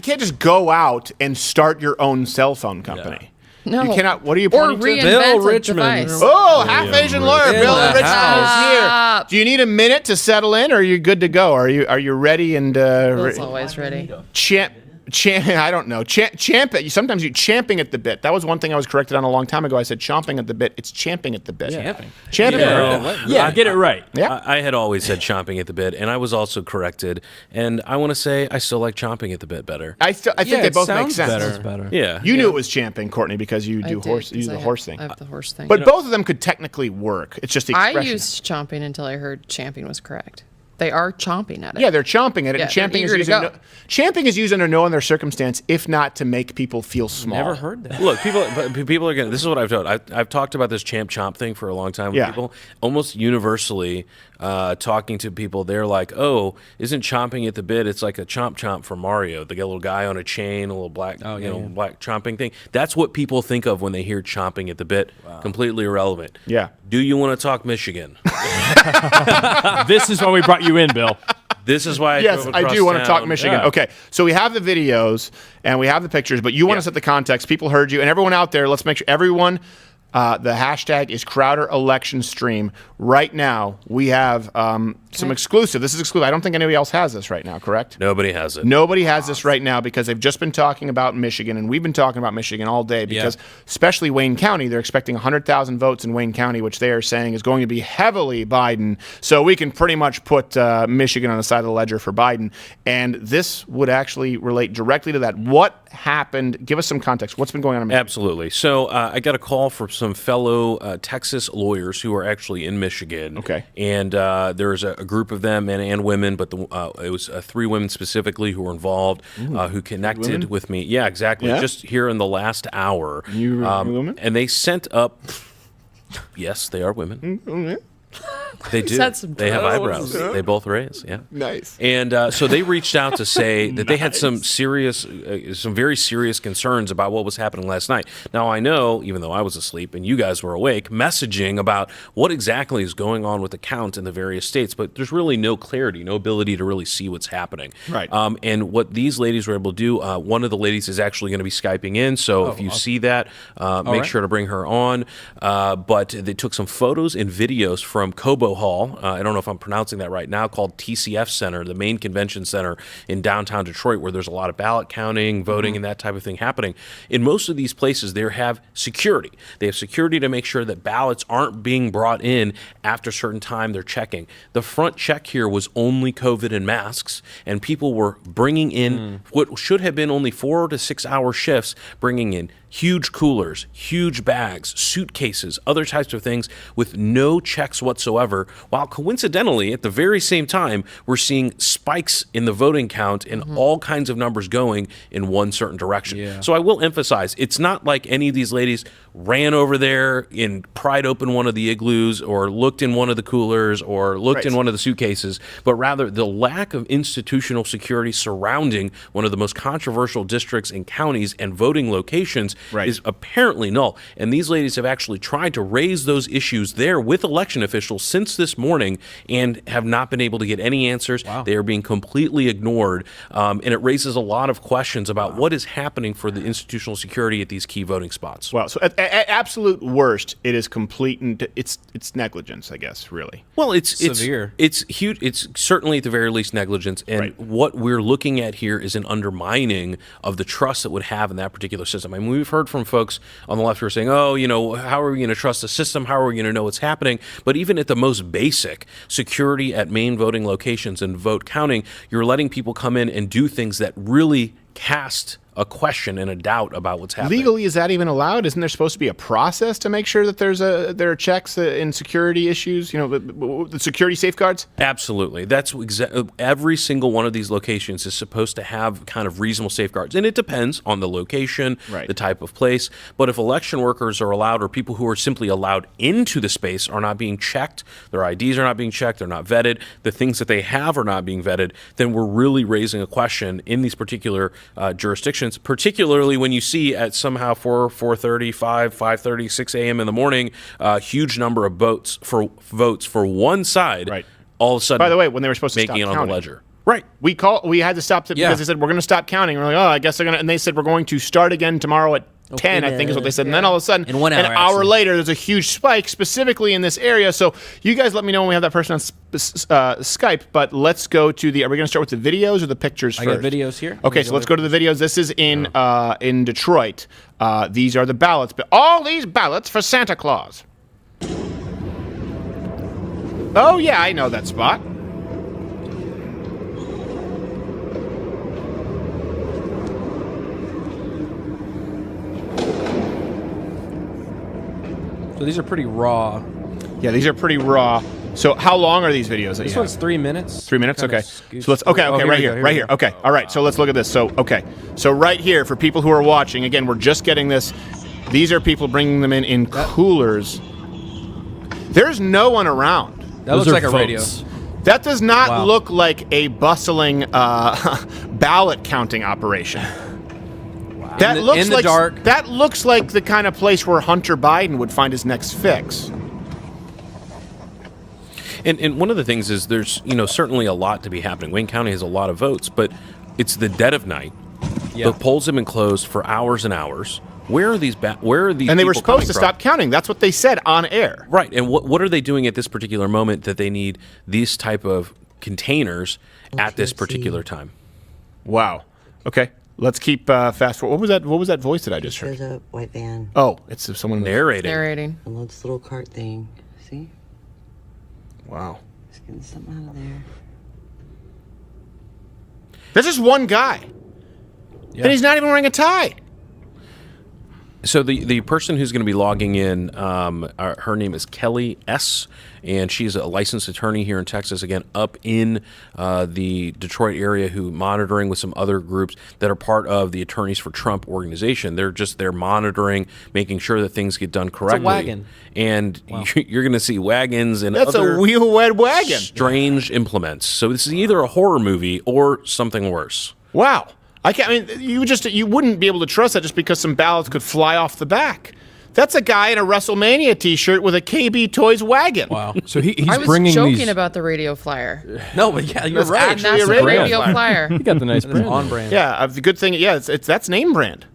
You can't just go out and start your own cell phone company. No. You cannot. What are you Or pointing to? reinvent Bill a Richmond. device. Oh, half Asian lawyer Bill the Richmond is here. house. Do you need a minute to settle in, or are you good to go? Are you ready and Bill's always ready. I don't know. Sometimes you champing at the bit. That was one thing I was corrected on a long time ago. I said chomping at the bit. It's champing at the bit. Champing. I get it right. Yeah. I had always said chomping at the bit, and I was also corrected. And I want to say I still like chomping at the bit better. I think they both make sense. It's better. Yeah. You knew it was champing, Courtney, because you I do did, horse. You 'cause do the I horse have- thing. I have the horse thing. But both of them could technically work. It's just the I expression. used chomping until I heard champing was correct. They are chomping at it. Yeah, they're chomping at it. Yeah, and champing they're is eager used to go. champing is used under no other circumstance, if not to make people feel small. Never heard that. Look, people are going to, this is what I've told. I've talked about this champ chomp thing for a long time with Yeah. people. Almost universally, talking to people, they're like, oh, isn't chomping at the bit, it's like a chomp chomp from Mario. They get a little guy on a chain, a little black, black chomping thing. That's what people think of when they hear chomping at the bit. Completely irrelevant. Yeah. Do you want to talk Michigan? This is why we brought you in, Bill. This is why Yes, drove I across do want to talk town. Michigan. Yeah. Okay, so we have the videos and we have the pictures, but you want to set the context. People heard you, and everyone out there, let's make sure everyone. The hashtag is Crowder Election Stream. Right now, we have some exclusive. This is exclusive. I don't think anybody else has this right now, correct? Nobody has it. Nobody has this right now because they've just been talking about Michigan, and we've been talking about Michigan all day because, especially Wayne County, they're expecting 100,000 votes in Wayne County, which they are saying is going to be heavily Biden. So we can pretty much put Michigan on the side of the ledger for Biden. And this would actually relate directly to that. What happened? Give us some context. What's been going on in Michigan? Absolutely. So I got a call from some fellow Texas lawyers who are actually in Michigan. Okay. And there's a group of them, men and women, but it was 3 women specifically who were involved, who connected with me. Yeah, exactly. Yeah? Just here in the last hour. You women? And they sent up, yes, they are women. They do. Said some They have toes. eyebrows. They both raise. Yeah. Nice. And so they reached out to say that they had some very serious concerns about what was happening last night. Now, I know, even though I was asleep and you guys were awake, messaging about what exactly is going on with the count in the various states, but there's really no clarity, no ability to really see what's happening. Right. And what these ladies were able to do, one of the ladies is actually going to be Skyping in, so if you see that, make sure to bring her on. But they took some photos and videos from Cobo Hall. I don't know if I'm pronouncing that right now, called TCF Center, the main convention center in downtown Detroit, where there's a lot of ballot counting, voting, and that type of thing happening. In most of these places, they have security. They have security to make sure that ballots aren't being brought in after a certain time they're checking. The front check here was only COVID and masks, and people were bringing in what should have been only 4 to 6 hour shifts, bringing in huge coolers, huge bags, suitcases, other types of things with no checks whatsoever, while coincidentally, at the very same time, we're seeing spikes in the voting count and all kinds of numbers going in one certain direction. Yeah. So I will emphasize, it's not like any of these ladies ran over there and pried open one of the igloos or looked in one of the coolers or looked in one of the suitcases, but rather the lack of institutional security surrounding one of the most controversial districts and counties and voting locations is apparently null. And these ladies have actually tried to raise those issues there with election officials since this morning and have not been able to get any answers. They are being completely ignored. And it raises a lot of questions about what is happening for the institutional security at these key voting spots. Well, so at absolute worst, it is complete and it's negligence, I guess, really. Well, it's Severe. It's huge. It's certainly at the very least negligence, and what we're looking at here is an undermining of the trust that would have in that particular system. I mean, we've heard from folks on the left who are saying, "Oh, how are we going to trust the system? How are we going to know what's happening?" But even at the most basic security at main voting locations and vote counting, you're letting people come in and do things that really cast a question and a doubt about what's happening. Legally, is that even allowed? Isn't there supposed to be a process to make sure that there are checks in security issues? The security safeguards. Absolutely, that's every single one of these locations is supposed to have kind of reasonable safeguards, and it depends on the location, the type of place. But if election workers are allowed, or people who are simply allowed into the space are not being checked, their IDs are not being checked, they're not vetted, the things that they have are not being vetted, then we're really raising a question in these particular jurisdictions. Particularly when you see at somehow 4:30, 5:30, 6 a.m. in the morning, a huge number of votes for one side, all of a sudden. By the way, when they were supposed to making stop it on counting. the ledger. Right. We had to stop it because they said we're going to stop counting. We're like, oh, I guess they're going to. And they said we're going to start again tomorrow at 10. I think is what they said. And then all of a sudden, In 1 hour, an hour actually. later, there's a huge spike specifically in this area. So you guys let me know when we have that person on Skype. But let's go to the. Are we going to start with the videos or the pictures first? I got videos here. Okay, so let's go to the videos. This is in Detroit. These are the ballots. But all these ballots for Santa Claus. Oh yeah, I know that spot. So these are pretty raw. Yeah, these are pretty raw. So how long are these videos that This you have? one's 3 minutes. 3 minutes? Kinda Okay. scoots So let's, okay, forward. Oh, right we here, go, right we here. go. Okay, all right, so let's look at this. So, okay. So right here, for people who are watching, again, we're just getting this. These are people bringing them in coolers. There's no one around. That Those looks are like a votes. radio. That does not Wow. look like a bustling ballot counting operation. That In the- looks in the like dark. That looks like the kind of place where Hunter Biden would find his next fix. And one of the things is there's certainly a lot to be happening. Wayne County has a lot of votes, but it's the dead of night. Yeah. The polls have been closed for hours and hours. Where are these? Where are these? And they were people supposed coming to from? stop counting. That's what they said on air. Right. And what are they doing at this particular moment that they need these type of containers at this particular time? Wow. Okay. Let's keep fast forward. What was that voice that I just heard? There's a white van. Oh, it's someone Narrating. Narrating. And this little cart thing. See? Wow. Just getting something out of there. There's just one guy. Yeah. And he's not even wearing a tie. So the person who's going to be logging in, her name is Kelly S., and she's a licensed attorney here in Texas, again, up in the Detroit area, who monitoring with some other groups that are part of the Attorneys for Trump organization. They're just there monitoring, making sure that things get done correctly. wagon. And you're going to see wagons and That's other a wheel-wed wagon. strange implements. So this is either a horror movie or something worse. Wow. I mean, you wouldn't be able to trust that just because some ballots could fly off the back. That's a guy in a WrestleMania T-shirt with a KB Toys wagon. Wow. So he's I was bringing joking these. about the radio flyer. No, but yeah, you're That's right. actually That's a a radio radio flyer. flyer. He got the nice It's brand. on brand. Yeah, the good thing, yeah, that's name brand.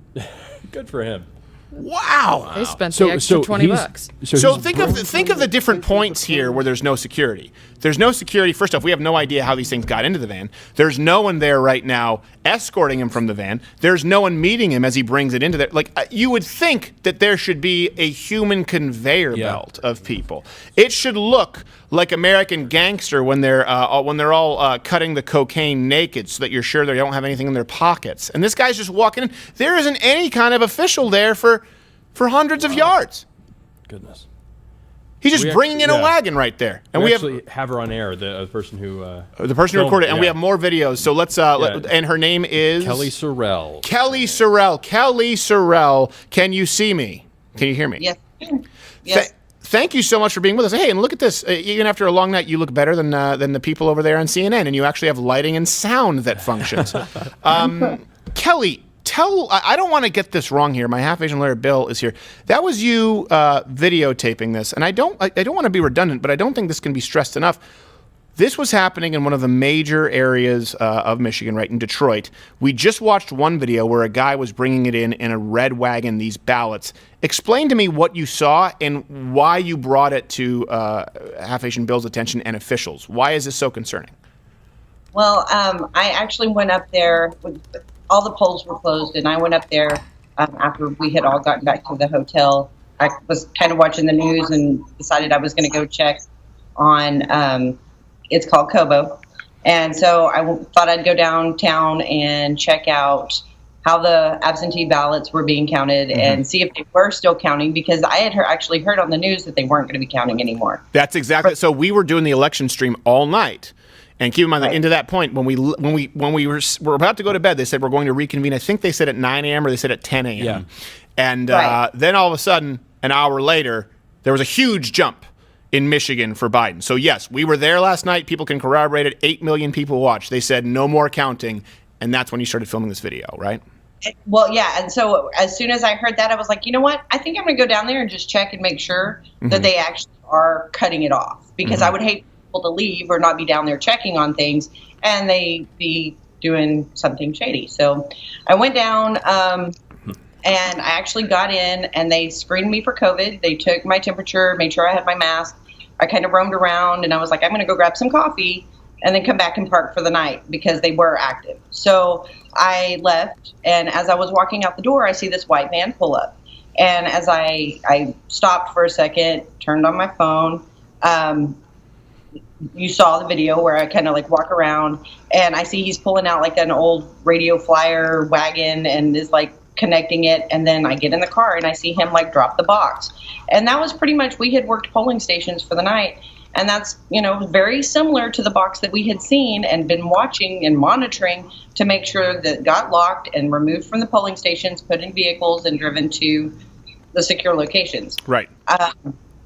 Good for him. Wow. They spent the extra $20. So he's think of the different points here where there's no security. There's no security. First off, we have no idea how these things got into the van. There's no one there right now escorting him from the van. There's no one meeting him as he brings it into there. Like you would think that there should be a human conveyor belt of people. It should look like American Gangster when they're all cutting the cocaine naked, so that you're sure they don't have anything in their pockets. And this guy's just walking in. There isn't any kind of official there for hundreds of yards. Goodness. He's just We bringing in actually- a wagon right there, and We we actually have her on air, the person who the person who filmed recorded it, it, and we yeah. have more videos. So let's and her name is Kelly Sorrell. Kelly Sorrell. Kelly Sorrell, can you see me? Can you hear me? Yes. Yes. Thank you so much for being with us. Hey, and look at this. Even after a long night, you look better than the people over there on CNN, and you actually have lighting and sound that functions. Kelly, I don't want to get this wrong here. My half-Asian lawyer Bill is here. That was you videotaping this, and I don't want to be redundant, but I don't think this can be stressed enough. This was happening in one of the major areas of Michigan, right in Detroit. We just watched one video where a guy was bringing it in a red wagon, these ballots. Explain to me what you saw and why you brought it to Half-Asian Bill's attention and officials. Why is this so concerning? Well, I actually went up there. All the polls were closed, and I went up there after we had all gotten back to the hotel. I was kind of watching the news and decided I was going to go check on, it's called Kobo. And so I thought I'd go downtown and check out how the absentee ballots were being counted and see if they were still counting, because I had actually heard on the news that they weren't going to be counting anymore. That's exactly. So we were doing the election stream all night. And keep in mind that into that point, when we were about to go to bed, they said we're going to reconvene. I think they said at 9 a.m. or they said at 10 a.m. Yeah. And Right. then all of a sudden, an hour later, there was a huge jump in Michigan for Biden. So yes, we were there last night. People can corroborate it. 8 million people watched. They said no more counting, and that's when you started filming this video, right? Well, yeah. And so as soon as I heard that, I was like, you know what? I think I'm going to go down there and just check and make sure that they actually are cutting it off, because I would hate people to leave or not be down there checking on things and they be doing something shady. So I went down, and I actually got in, and they screened me for COVID. They took my temperature, made sure I had my mask. I kind of roamed around, and I was like, I'm going to go grab some coffee and then come back and park for the night because they were active. So I left, and as I was walking out the door, I see this white van pull up. And as I stopped for a second, turned on my phone, you saw the video where I kind of like walk around, and I see he's pulling out like an old radio flyer wagon and is like connecting it. And then I get in the car and I see him like drop the box. And that was pretty much, we had worked polling stations for the night. And that's, very similar to the box that we had seen and been watching and monitoring to make sure that got locked and removed from the polling stations, put in vehicles, and driven to the secure locations. Right.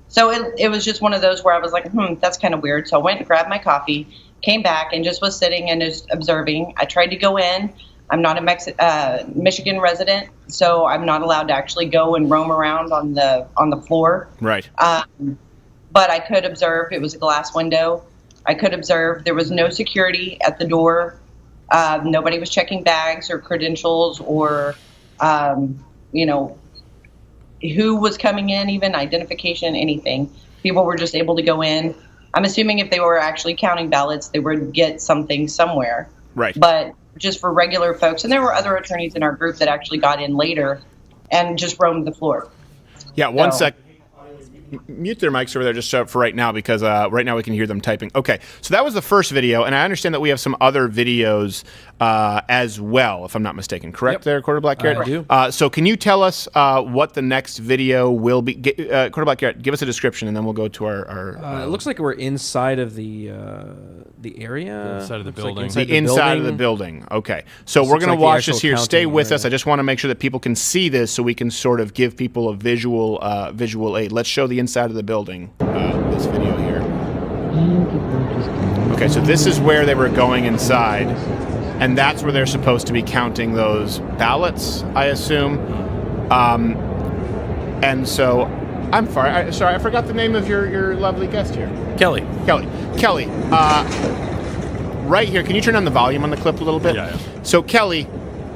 So it was just one of those where I was like, that's kind of weird. So I went and grabbed my coffee, came back, and just was sitting and just observing. I tried to go in. I'm not a Michigan resident, so I'm not allowed to actually go and roam around on the floor. Right. But I could observe. It was a glass window. I could observe. There was no security at the door. Nobody was checking bags or credentials or, who was coming in, even identification, anything. People were just able to go in. I'm assuming if they were actually counting ballots, they would get something somewhere. Right. But just for regular folks, and there were other attorneys in our group that actually got in later and just roamed the floor. Yeah, one sec. Mute their mics over there just for right now because right now we can hear them typing. Okay, so that was the first video, and I understand that we have some other videos as well, if I'm not mistaken. Correct there, Quarter Black Garrett? I do. So can you tell us what the next video will be? Quarter Black Garrett, give us a description, and then we'll go to our it looks like we're inside of the area. Inside of the Looks like building. the inside of the building. Okay. So we're going to like the watch actual this here. Stay counting with us. area. I just want to make sure that people can see this so we can sort of give people a visual aid. Let's show the inside of the building, this video here. Okay, so this is where they were going inside, and that's where they're supposed to be counting those ballots, I assume. And so, I'm sorry, I forgot the name of your lovely guest here. Kelly. Kelly, right here, can you turn on the volume on the clip a little bit? Yeah. So Kelly,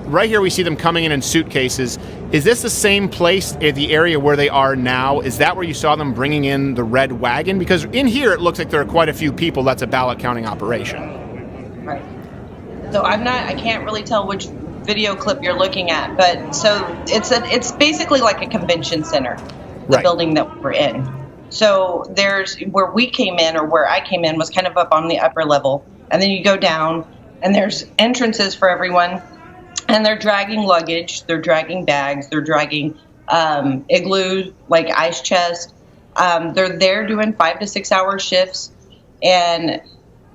right here we see them coming in suitcases. Is this the same place, the area where they are now? Is that where you saw them bringing in the red wagon? Because in here it looks like there are quite a few people. That's a ballot counting operation. Right. So I can't really tell which video clip you're looking at, but so it's basically like a convention center, the Right. building that we're in. So there's where we came in, or where I came in was kind of up on the upper level, and then you go down and there's entrances for everyone, and they're dragging luggage, they're dragging bags, they're dragging igloo, like ice chest. They're there doing 5 to 6 hour shifts, and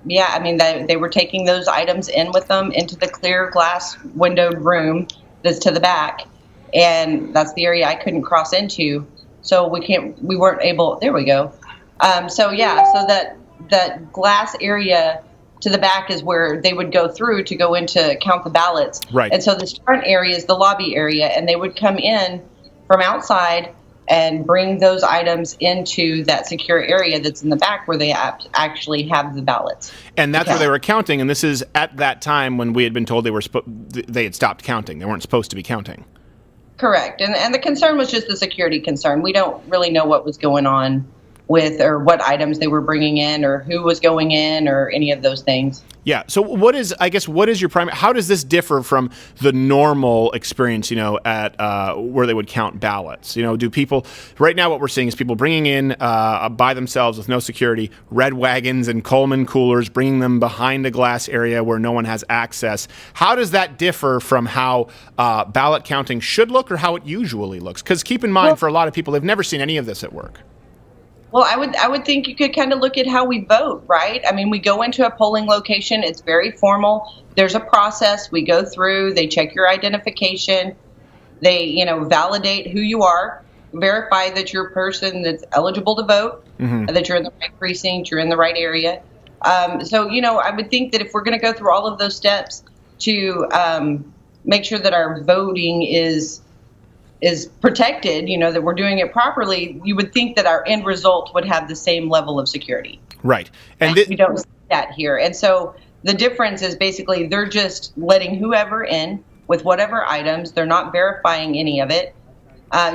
yeah, I mean, they were taking those items in with them into the clear glass windowed room that's to the back, and that's the area I couldn't cross into. So we weren't able, there we go. So that glass area to the back is where they would go through to go into count the ballots. Right. And so this front area is the lobby area, and they would come in from outside and bring those items into that secure area that's in the back where they actually have the ballots. And that's where they were counting, and this is at that time when we had been told they had stopped counting. They weren't supposed to be counting. Correct. And the concern was just the security concern. We don't really know what was going on with, or what items they were bringing in, or who was going in, or any of those things. Yeah. So what is your primary, how does this differ from the normal experience, at where they would count ballots? Do people, right now what we're seeing is people bringing in by themselves with no security, red wagons and Coleman coolers, bringing them behind a glass area where no one has access. How does that differ from how ballot counting should look, or how it usually looks? Because keep in mind, for a lot of people, they've never seen any of this at work. Well, I would think you could kind of look at how we vote, right? I mean, we go into a polling location. It's very formal. There's a process. We go through. They check your identification. They, validate who you are, verify that you're a person that's eligible to vote, that you're in the right precinct, you're in the right area. So, I would think that if we're going to go through all of those steps to make sure that our voting is protected, that we're doing it properly, you would think that our end result would have the same level of security. Right. And we don't see that here. And so The difference is basically they're just letting whoever in with whatever items. They're not verifying any of it.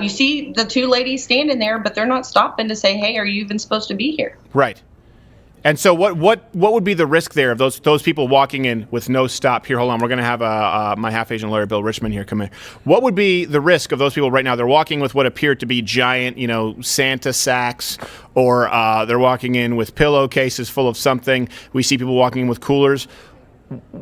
You see the two ladies standing there, but they're not stopping to say, hey, are you even supposed to be here? Right. And so what would be the risk there of those people walking in with no stop? Here, hold on. We're going to have my half-Asian lawyer, Bill Richmond, here come in. What would be the risk of those people right now? They're walking with what appear to be giant, Santa sacks, or they're walking in with pillowcases full of something. We see people walking in with coolers.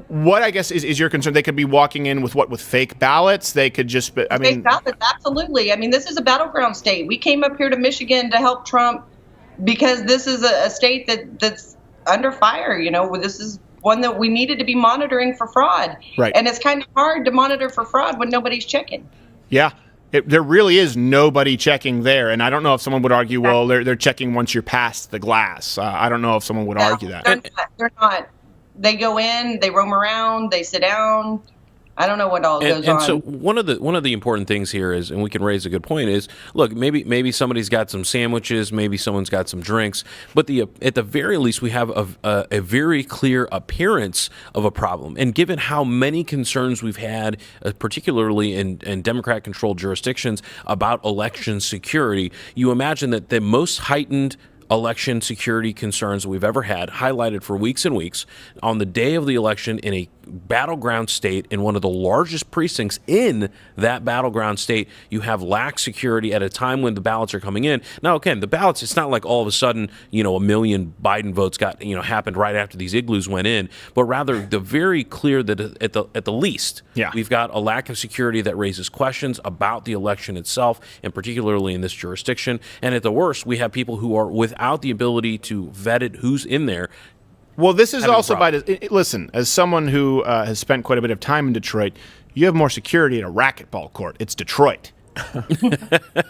What, I guess, is your concern? They could be walking in with fake ballots? They could just, fake ballots, absolutely. I mean, this is a battleground state. We came up here to Michigan to help Trump because this is a state that's under fire. This is one that we needed to be monitoring for fraud. Right. And it's kind of hard to monitor for fraud when nobody's checking. Yeah. There really is nobody checking there. And I don't know if someone would argue, well, they're checking once you're past the glass. I don't know if someone would argue that. They're not. They go in, they roam around, they sit down. I don't know what all goes on. And so one of the important things here is, and we can raise a good point, is look, maybe somebody's got some sandwiches, maybe someone's got some drinks, but at the very least we have a very clear appearance of a problem. And given how many concerns we've had, particularly in Democrat-controlled jurisdictions, about election security, you imagine that the most heightened election security concerns we've ever had, highlighted for weeks and weeks, on the day of the election in a battleground state, in one of the largest precincts in that battleground state, you have lax security at a time when the ballots are coming in. Now, again, the ballots, it's not like all of a sudden, a million Biden votes happened right after these igloos went in, but rather the very clear that at the least, we've got a lack of security that raises questions about the election itself, and particularly in this jurisdiction. And at the worst, we have people who are without the ability to vet it, who's in there. Well, this is also listen, as someone who has spent quite a bit of time in Detroit, you have more security at a racquetball court. It's Detroit.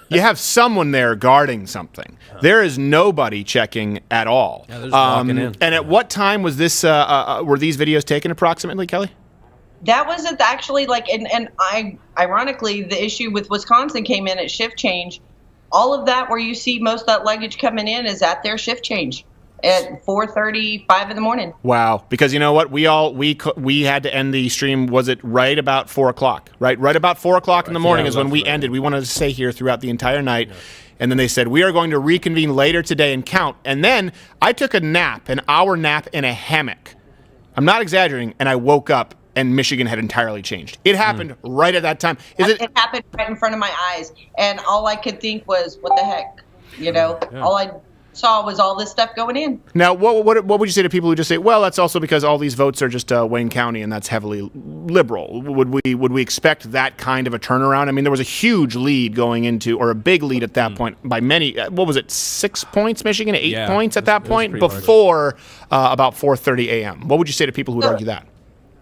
You have someone there guarding something. There is nobody checking at all. Yeah, they're just walking in. And at what time was this? Were these videos taken approximately, Kelly? That was actually ironically, the issue with Wisconsin came in at shift change. All of that, where you see most of that luggage coming in, is at their shift change at 4:30, 5 in the morning. Wow! Because you know what, we had to end the stream. Was it right about 4 o'clock? Right about 4 o'clock in the morning is when we ended. We wanted to stay here throughout the entire night, and then they said we are going to reconvene later today and count. And then I took an hour nap in a hammock. I'm not exaggerating, and I woke up. And Michigan had entirely changed. It happened right at that time. It happened right in front of my eyes, and all I could think was, "What the heck?" All I saw was all this stuff going in. Now, what would you say to people who just say, "Well, that's also because all these votes are just Wayne County, and that's heavily liberal"? Would we expect that kind of a turnaround? I mean, there was a huge lead going into, or a big lead at that point by many. What was it? 6 points, Michigan, 8 points at that point before about 4:30 a.m. What would you say to people who would argue that?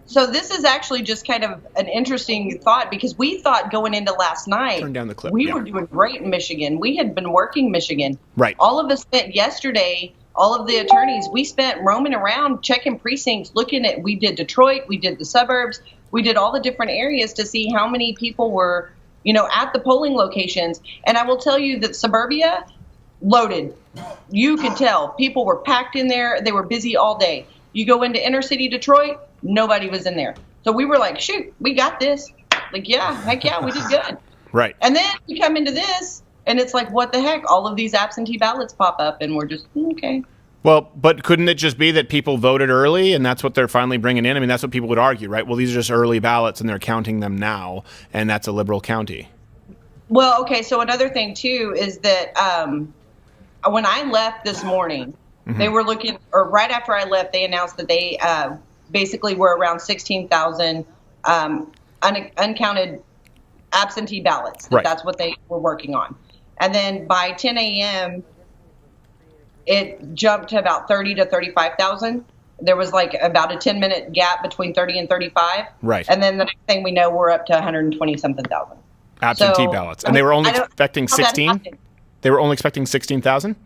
So this is actually just kind of an interesting thought, because we thought going into last night, turn down the clip. We were doing great in Michigan. We had been working Michigan. Right. All of us spent yesterday, all of the attorneys, we spent roaming around, checking precincts, we did Detroit, we did the suburbs, we did all the different areas to see how many people were, at the polling locations. And I will tell you that suburbia, loaded. You could tell. People were packed in there. They were busy all day. You go into inner city Detroit, nobody was in there. So we were like, shoot, we got this. Like, yeah, heck yeah, we did good. Right. And then you come into this, and it's like, what the heck? All of these absentee ballots pop up, and we're just, okay. Well, but couldn't it just be that people voted early, and that's what they're finally bringing in? I mean, that's what people would argue, right? Well, these are just early ballots, and they're counting them now, and that's a liberal county. Well, okay, so another thing, too, is that when I left this morning, they were looking, or right after I left, they announced that they basically were around 16,000 uncounted absentee ballots. That's what they were working on. And then by 10 a.m., it jumped to about 30 to 35,000. There was like about a 10-minute gap between 30 and 35. Right. And then the next thing we know, we're up to 120-something thousand. Absentee ballots. And they were only expecting 16? They were only expecting 16,000?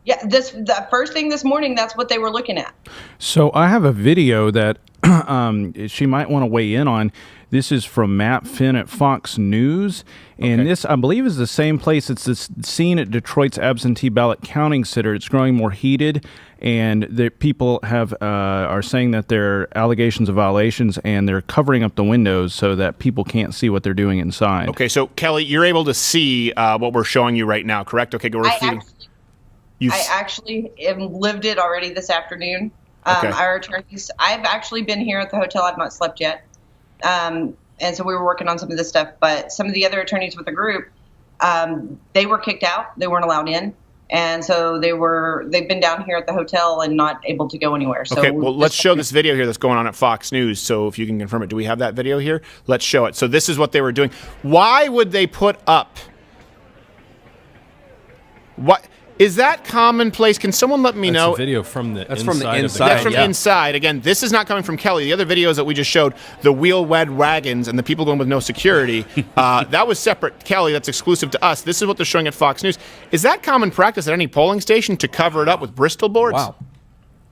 Yeah, the first thing this morning, that's what they were looking at. So I have a video that she might want to weigh in on. This is from Matt Finn at Fox News, and this, I believe, is the same place. It's this scene at Detroit's absentee ballot counting center. It's growing more heated, and the people are saying that there are allegations of violations, and they're covering up the windows so that people can't see what they're doing inside. Okay, so Kelly, you're able to see what we're showing you right now, correct? Okay, go. I actually lived it already this afternoon. Okay. Our attorneys, I've actually been here at the hotel. I've not slept yet. And so we were working on some of this stuff, but some of the other attorneys with the group, they were kicked out. They weren't allowed in. And so they've been down here at the hotel and not able to go anywhere. So okay, well, let's show this video here that's going on at Fox News. So if you can confirm it, do we have that video here? Let's show it. So this is what they were doing. Why would they put up? What is that commonplace? Can someone let me know? That's a video from the That's inside. from the of inside. That's from Yeah. inside. Again, this is not coming from Kelly. The other videos that we just showed, the wheel-wed wagons and the people going with no security, that was separate. Kelly, that's exclusive to us. This is what they're showing at Fox News. Is that common practice at any polling station to cover it up with Bristol boards? Wow.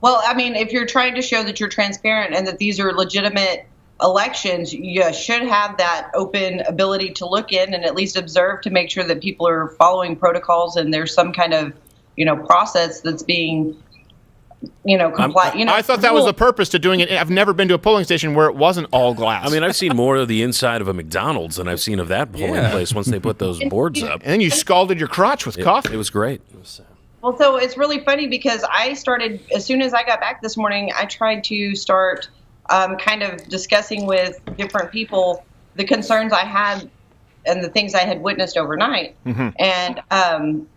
Well, I mean, if you're trying to show that you're transparent and that these are legitimate elections, you should have that open ability to look in and at least observe to make sure that people are following protocols and there's some kind of, process that's being, compliant. I thought that was the purpose to doing it. I've never been to a polling station where it wasn't all glass. I mean, I've seen more of the inside of a McDonald's than I've seen of that polling place once they put those boards up. and then you scalded your crotch with coffee. It was great. Well, so it's really funny because I started, as soon as I got back this morning, I tried to start kind of discussing with different people the concerns I had and the things I had witnessed overnight. Mm-hmm. And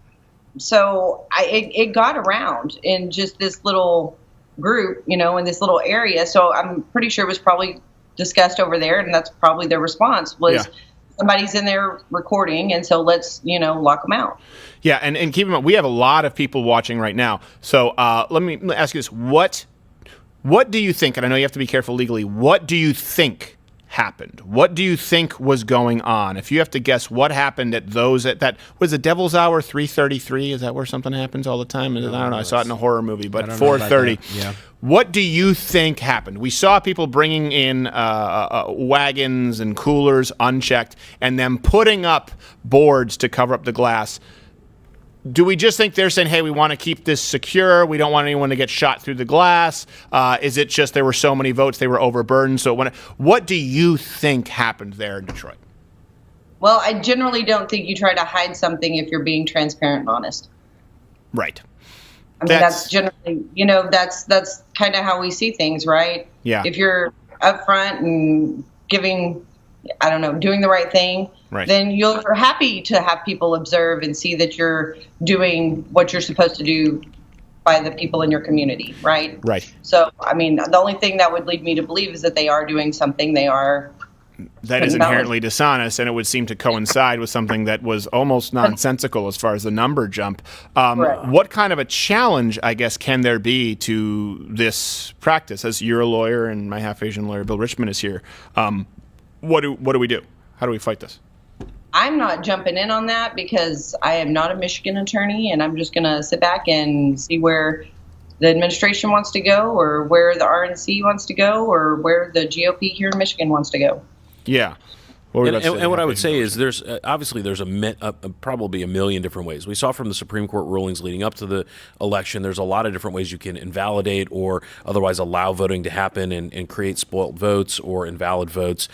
so it got around in just this little group, in this little area. So I'm pretty sure it was probably discussed over there, and that's probably their response was somebody's in there recording, and so let's, lock them out. Yeah, and keep in mind, we have a lot of people watching right now. So let me ask you this. What do you think, and I know you have to be careful legally, what do you think happened? What do you think was going on? If you have to guess what happened at that was the Devil's Hour 3:33, is that where something happens all the time? I don't know. I saw it in a horror movie, but 4:30. Yeah. What do you think happened? We saw people bringing in wagons and coolers unchecked and then putting up boards to cover up the glass. Do we just think they're saying, hey, we want to keep this secure, we don't want anyone to get shot through the glass? Is it just there were so many votes, they were overburdened? So what do you think happened there in Detroit? Well, I generally don't think you try to hide something if you're being transparent and honest. Right. I mean, that's generally, that's kind of how we see things, right? Yeah. If you're upfront and giving, doing the right thing, right, then you're happy to have people observe and see that you're doing what you're supposed to do by the people in your community, right? Right. So, I mean, the only thing that would lead me to believe is that they are doing something that is inherently dishonest, and it would seem to coincide with something that was almost nonsensical as far as the number jump. Right. What kind of a challenge, I guess, can there be to this practice? As you're a lawyer and my half-Asian lawyer, Bill Richmond, is here. What do we do? How do we fight this? I'm not jumping in on that because I am not a Michigan attorney, and I'm just going to sit back and see where the administration wants to go or where the RNC wants to go or where the GOP here in Michigan wants to go. Yeah. And what I would say is there's obviously there's probably a million different ways. We saw from the Supreme Court rulings leading up to the election, there's a lot of different ways you can invalidate or otherwise allow voting to happen and create spoiled votes or invalid votes.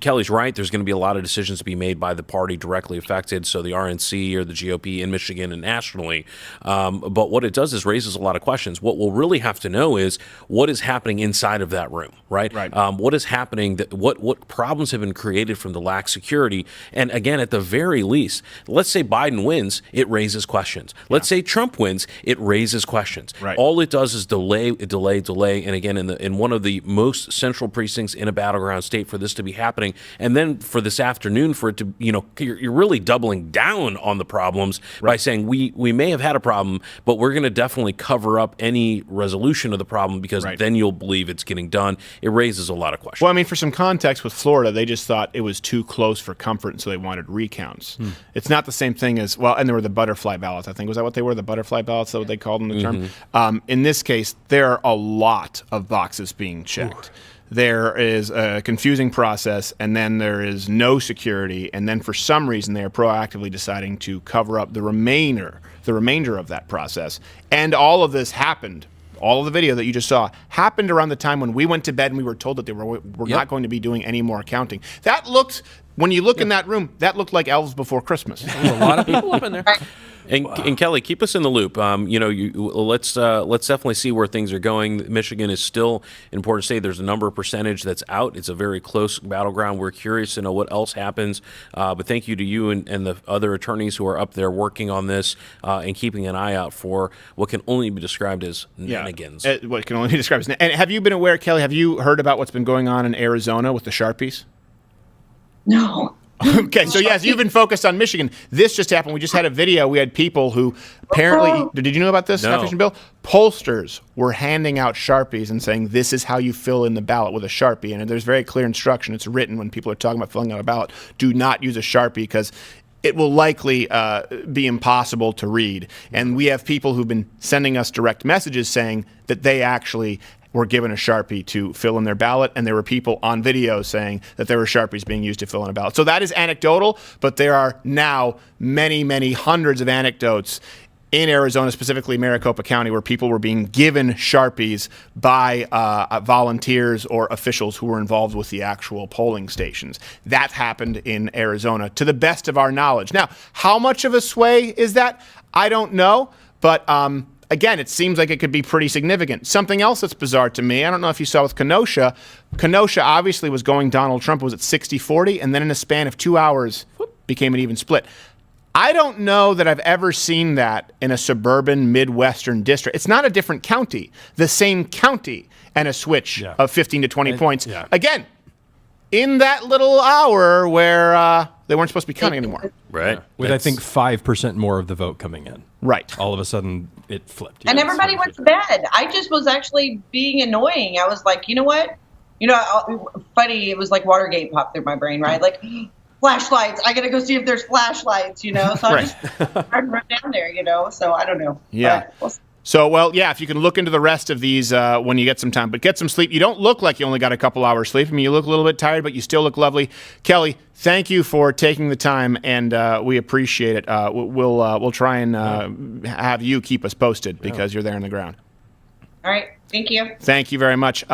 Kelly's right. There's going to be a lot of decisions to be made by the party directly affected, so the RNC or the GOP in Michigan and nationally. But what it does is raises a lot of questions. What we'll really have to know is what is happening inside of that room, right? Right. What is happening? What problems have been created from the lax security? And again, at the very least, let's say Biden wins, it raises questions. Let's say Trump wins, it raises questions. Right. All it does is delay. And again, in one of the most central precincts in a battleground state for this to be happening, and then for this afternoon for it to, you're really doubling down on the problems by saying we may have had a problem, but we're going to definitely cover up any resolution of the problem because then you'll believe it's getting done. It raises a lot of questions. Well, I mean, for some context with Florida, they just thought, it was too close for comfort, and so they wanted recounts. It's not the same thing as, well, and there were the butterfly ballots, I think. Was that what they were, the butterfly ballots, is that what they called them, the term? In this case, there are a lot of boxes being checked. There is a confusing process, and then there is no security, and then for some reason they are proactively deciding to cover up the remainder of that process. And all of this happened. All of the video that you just saw happened around the time when we went to bed and we were told that they were not going to be doing any more counting. That looked, when you look in that room, that looked like elves before Christmas. There's a lot of people up in there. And Kelly, keep us in the loop. Let's definitely see where things are going. Michigan is still important to say. There's a number of percentage that's out. It's a very close battleground. We're curious to know what else happens. But thank you to you and the other attorneys who are up there working on this and keeping an eye out for what can only be described as shenanigans. What can only be described as. And have you been aware, Kelly? Have you heard about what's been going on in Arizona with the Sharpies? No. Okay, so yes, you've been focused on Michigan. This just happened. We just had a video. We had people who apparently, did you know about this, No. Catfish and Bill? Pollsters were handing out Sharpies and saying, this is how you fill in the ballot with a Sharpie. And there's very clear instruction. It's written when people are talking about filling out a ballot. Do not use a Sharpie because it will likely be impossible to read. And we have people who've been sending us direct messages saying that they actually were given a Sharpie to fill in their ballot, and there were people on video saying that there were Sharpies being used to fill in a ballot. So that is anecdotal, but there are now many, many hundreds of anecdotes in Arizona, specifically Maricopa County, where people were being given Sharpies by volunteers or officials who were involved with the actual polling stations. That happened in Arizona, to the best of our knowledge. Now, how much of a sway is that? I don't know, but again, it seems like it could be pretty significant. Something else that's bizarre to me, I don't know if you saw with Kenosha. Kenosha obviously was going Donald Trump, was at 60-40, and then in a span of 2 hours became an even split. I don't know that I've ever seen that in a suburban Midwestern district. It's not a different county, the same county, and a switch of 15 to 20 points. Yeah. Again, in that little hour where they weren't supposed to be counting anymore. Right. With, I think, 5% more of the vote coming in. Right. All of a sudden, it flipped. And everybody went to bed. I just was actually being annoying. I was like, you know what? Funny, it was like Watergate popped through my brain, right? Like, flashlights. I got to go see if there's flashlights, So I just run down there, So I don't know. Yeah. So, well, yeah, if you can look into the rest of these when you get some time, but get some sleep. You don't look like you only got a couple hours sleep. I mean, you look a little bit tired, but you still look lovely. Kelly, thank you for taking the time, and we appreciate it. We'll try and have you keep us posted because you're there on the ground. All right. Thank you. Thank you very much.